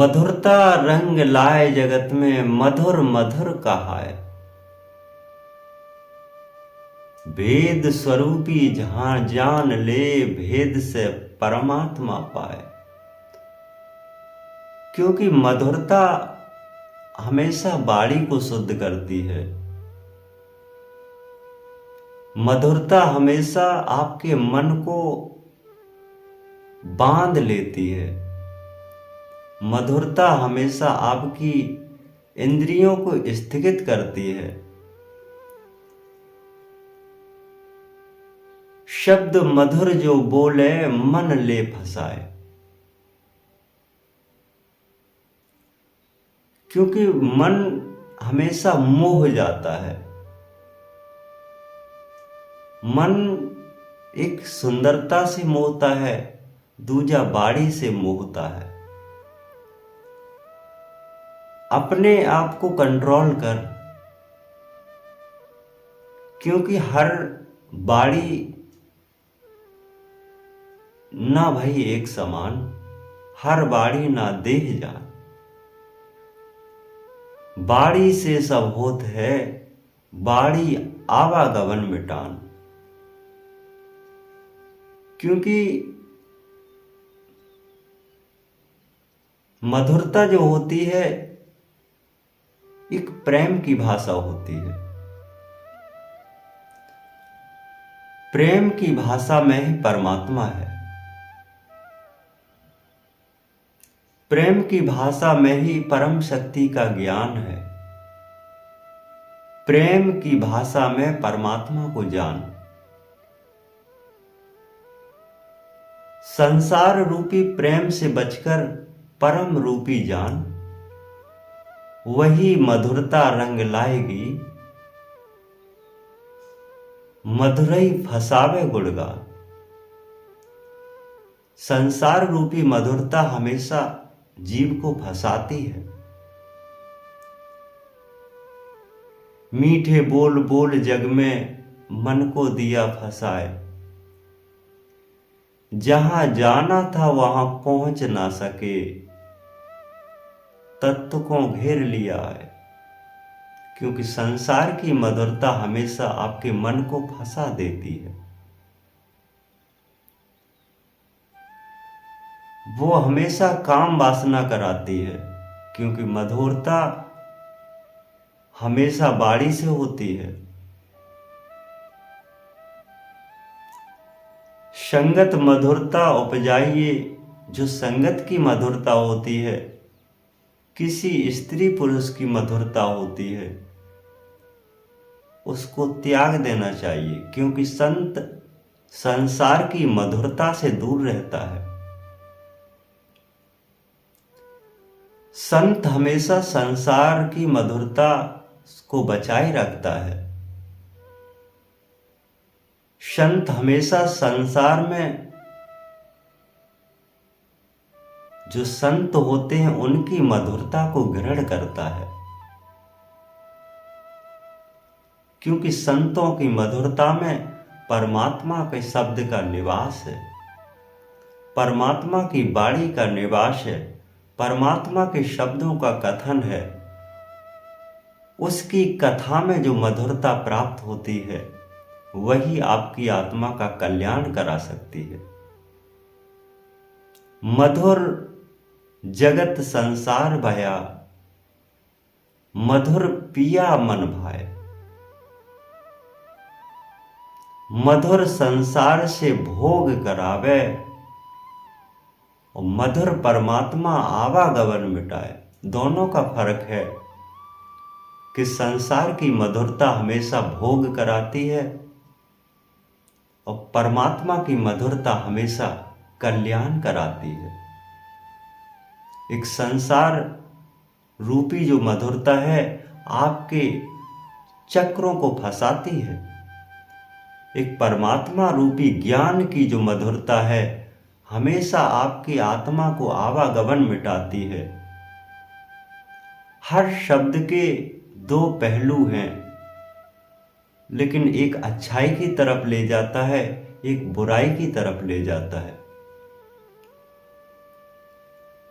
मधुरता रंग लाए जगत में, मधुर मधुर कहाए। भेद स्वरूपी जहां जान ले, भेद से परमात्मा पाए। क्योंकि मधुरता हमेशा वाणी को शुद्ध करती है। मधुरता हमेशा आपके मन को बांध लेती है। मधुरता हमेशा आपकी इंद्रियों को स्थगित करती है। शब्द मधुर जो बोले, मन ले फसाए। क्योंकि मन हमेशा मोह जाता है। मन एक सुंदरता से मोहता है, दूजा वाणी से मोहता है। अपने आप को कंट्रोल कर, क्योंकि हर वाणी ना भाई एक समान, हर वाणी ना देह जान। वाणी से सब होत है, वाणी आवागमन मिटान। क्योंकि मधुरता जो होती है एक प्रेम की भाषा होती है। प्रेम की भाषा में ही परमात्मा है। प्रेम की भाषा में ही परम शक्ति का ज्ञान है। प्रेम की भाषा में परमात्मा को जान। संसार रूपी प्रेम से बचकर परम रूपी जान, वही मधुरता रंग लाएगी, मधुरई फसावे गुणगान। संसार रूपी मधुरता हमेशा जीव को फंसाती है। मीठे बोल बोल जग में मन को दिया फंसाए। जहां जाना था वहां पहुंच ना सके, तत्व को घेर लिया है। क्योंकि संसार की मधुरता हमेशा आपके मन को फंसा देती है। वो हमेशा काम वासना कराती है। क्योंकि मधुरता हमेशा वाणी से होती है। संगत मधुरता उपजाइए, जो संगत की मधुरता होती है, किसी स्त्री पुरुष की मधुरता होती है, उसको त्याग देना चाहिए। क्योंकि संत संसार की मधुरता से दूर रहता है। संत हमेशा संसार की मधुरता को बचाए रखता है। संत हमेशा संसार में जो संत होते हैं उनकी मधुरता को ग्रहण करता है। क्योंकि संतों की मधुरता में परमात्मा के शब्द का निवास है, परमात्मा की वाणी का निवास है, परमात्मा के शब्दों का कथन है। उसकी कथा में जो मधुरता प्राप्त होती है, वही आपकी आत्मा का कल्याण करा सकती है। मधुर जगत संसार भया, मधुर पिया मन भाए। मधुर संसार से भोग करावे, और मधुर परमात्मा आवागमन मिटाए। दोनों का फर्क है कि संसार की मधुरता हमेशा भोग कराती है, और परमात्मा की मधुरता हमेशा कल्याण कराती है। एक संसार रूपी जो मधुरता है आपके चक्रों को फंसाती है। एक परमात्मा रूपी ज्ञान की जो मधुरता है हमेशा आपकी आत्मा को आवागमन मिटाती है। हर शब्द के दो पहलू हैं, लेकिन एक अच्छाई की तरफ ले जाता है, एक बुराई की तरफ ले जाता है।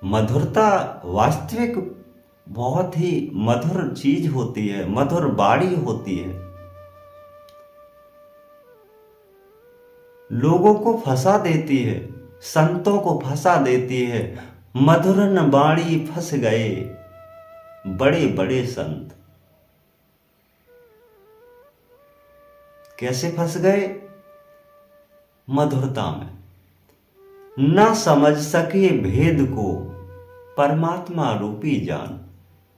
मधुरता वास्तविक बहुत ही मधुर चीज होती है, मधुर बाणी होती है। लोगों को फंसा देती है, संतों को फंसा देती है। मधुरन बाणी फंस गए बड़े बड़े संत। कैसे फंस गए? मधुरता में। न समझ सके भेद को परमात्मा रूपी जान।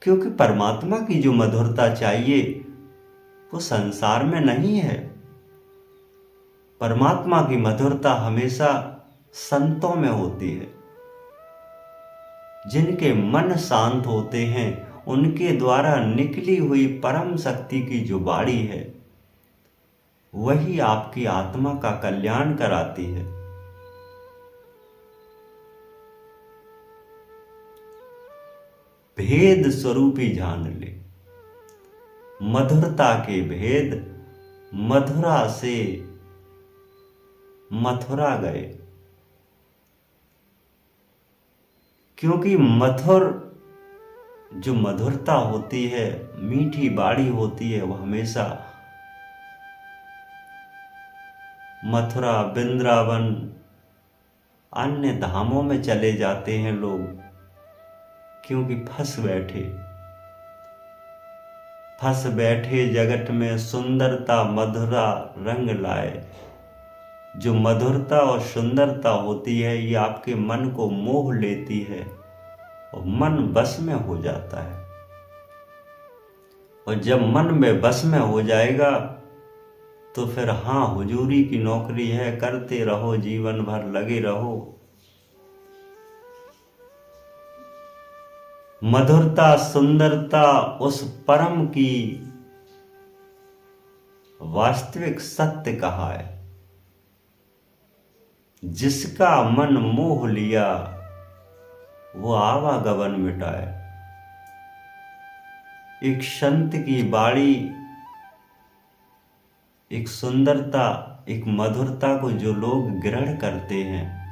क्योंकि परमात्मा की जो मधुरता चाहिए वो संसार में नहीं है। परमात्मा की मधुरता हमेशा संतों में होती है। जिनके मन शांत होते हैं, उनके द्वारा निकली हुई परम शक्ति की जो बाणी है, वही आपकी आत्मा का कल्याण कराती है। भेद स्वरूपी जान ले, मधुरता के भेद। मधुरा से मथुरा गए। क्योंकि मधुर जो मधुरता होती है, मीठी बाणी होती है, वह हमेशा मथुरा, वृंदावन, अन्य धामों में चले जाते हैं लोग। क्योंकि फंस बैठे जगत में सुंदरता मधुरा रंग लाए। जो मधुरता और सुंदरता होती है, ये आपके मन को मोह लेती है और मन बस में हो जाता है। और जब मन में बस में हो जाएगा तो फिर हाँ, हुजूरी की नौकरी है, करते रहो, जीवन भर लगे रहो। मधुरता, सुंदरता उस परम की वास्तविक सत्य कहा है। जिसका मन मोह लिया वो आवागमन मिटाए। एक संत की बाणी, एक सुंदरता, एक मधुरता को जो लोग ग्रहण करते हैं,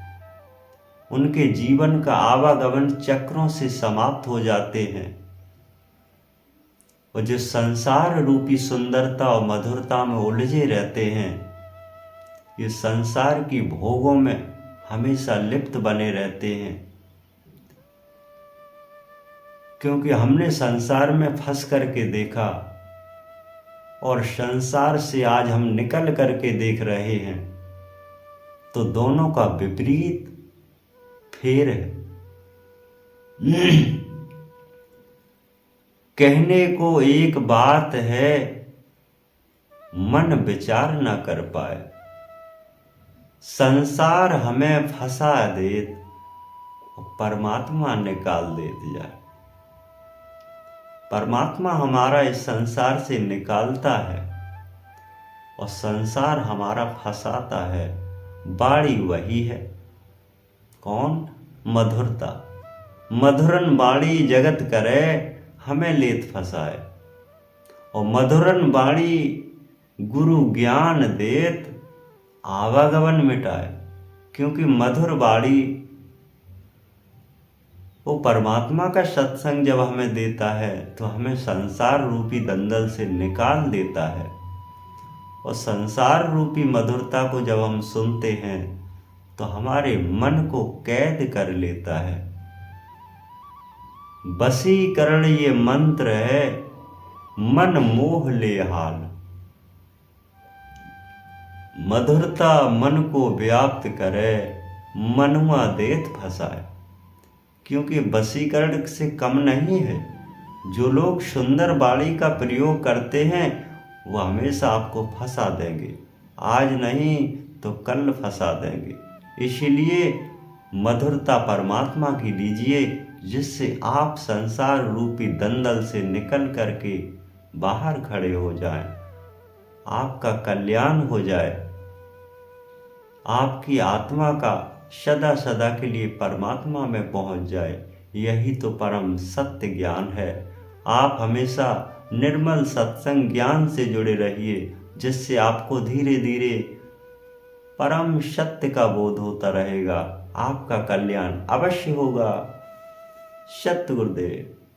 उनके जीवन का आवागमन चक्रों से समाप्त हो जाते हैं। और जो संसार रूपी सुंदरता और मधुरता में उलझे रहते हैं, ये संसार की भोगों में हमेशा लिप्त बने रहते हैं। क्योंकि हमने संसार में फंस करके देखा और संसार से आज हम निकल करके देख रहे हैं, तो दोनों का विपरीत फेर है। कहने को एक बात है, मन विचार न कर पाए। संसार हमें फंसा देत, परमात्मा निकाल देत जाए। परमात्मा हमारा इस संसार से निकालता है और संसार हमारा फंसाता है। बाणी वही है। कौन? मधुरता। मधुरन बाणी जगत करे, हमें लेत फंसाए। और मधुरन बाणी गुरु ज्ञान देत, आवागमन मिटाए। क्योंकि मधुर बाणी वो परमात्मा का सत्संग जब हमें देता है तो हमें संसार रूपी दंदल से निकाल देता है। और संसार रूपी मधुरता को जब हम सुनते हैं तो हमारे मन को कैद कर लेता है। वशीकरण ये मंत्र है, मन मोह ले हाल। मधुरता मन को व्याप्त करे, मनुआ देत फंसाए। क्योंकि वशीकरण से कम नहीं है। जो लोग सुंदर बाणी का प्रयोग करते हैं वो हमेशा आपको फंसा देंगे, आज नहीं तो कल फंसा देंगे। इसीलिए मधुरता परमात्मा की लीजिए, जिससे आप संसार रूपी दंदल से निकल करके बाहर खड़े हो जाएं, आपका कल्याण हो जाए, आपकी आत्मा का सदा सदा के लिए परमात्मा में पहुंच जाए। यही तो परम सत्य ज्ञान है। आप हमेशा निर्मल सत्संग ज्ञान से जुड़े रहिए, जिससे आपको धीरे धीरे परम सत्य का बोध होता रहेगा। आपका कल्याण अवश्य होगा। सत गुरुदेव।